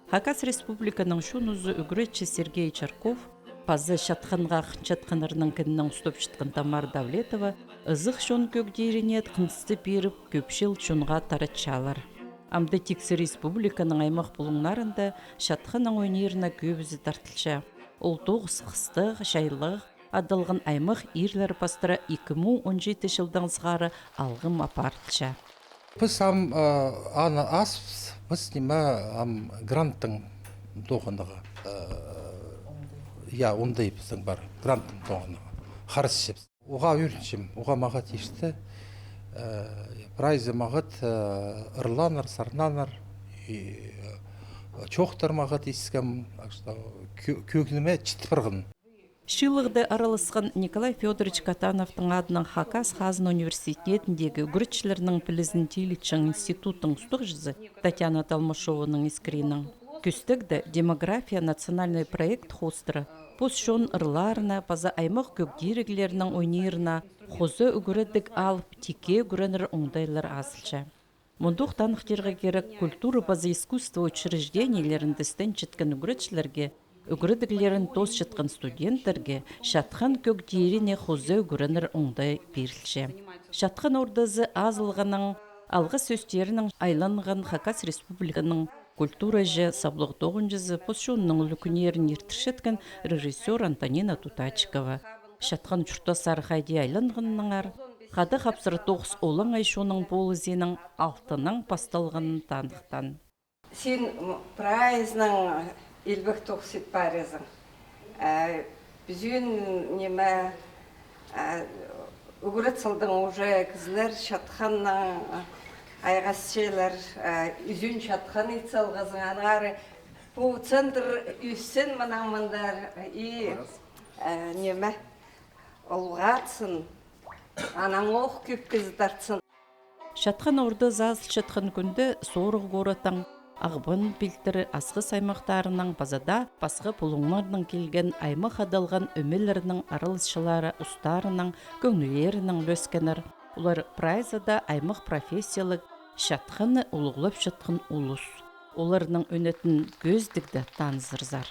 Хакас Республиканың шунузы үгретчі Сергей Чарков, пазы шатқанға қынчатқанырының кіннің ұстып шытқын Тамар Давлетова, ызық шон көгдерінет қынсты беріп көпшіл шонға таратшалар. Амды тексі республиканың аймақ бұлыңларында шатқаның ойнеріна көбізі тартылша. Ол тоғыз қыстық, жайлық, адылғын аймақ ерлер пастыра 2017 жылдан сғары алғым апартылша. Біз біз гранттың тоғындығы. Ондай біздің бар, гранттың тоғындығы. Қарыс жепсіз. Оға үйріншім, оға маға тешті. Прайзы мағыт ұрланыр, сарнаныр, чоқтар мағыт ескім, көгіліме чітті бірғын. Шилығды аралысқан Николай Федорович Катановтың адының Хакас Хазын университетіндегі үгіртшілерінің пілізін тейлікшің институттың ұстық жүзі Татьяна Талмашованың ескірінің. Күстікді демография национальный проект хостыры посшон ырларына, паза аймақ көкдерігілерінің ойнерына, қозы үгірідік алып, теке үгірінір оңдайлар асылша. Мұндық танықтырға керек культура база искусство учреждениелерін дістен чіткен үгіртшілерге үгірідігілерін тос шытқан студенттерге шатқан көкдеріне қозы үгірінір оңдай берілші. Шатқан ордазы азылғаның алғы сөстерінің айланған Хакас Республиканың культура жа саблық тоғынжызы посшонның үлікінерін ертіршеткен режиссер Антонина Тутачкова. Шатқан чұртасар қайди айланғаныңар, қады қапсыры тоғыз олың айшоның болызенің алтының пасталғанын танықтан. Сен прайзның Илбек тоқсет барезің. Бізін неме үгірет сылдың уже кізлер шатқанның айғасшелер үзін шатқан етсалғызың анғары. Бұл центр үссен мұнамындар неме олғатсын, анаң оқ көп кіздартсын. Шатқан орды заз шатқан күнді сорғы ғоратың ағбын білтірі асқы саймақтарының базада басқы пұлыңларының келген аймақ адалған өмелерінің арылысшылары ұстарының, көңілерінің löskенер. Олар прайзада аймақ профессиялық шатқаны ұлығылып шатқын ұлыс. Оларының өнетін көздікді танызырзар.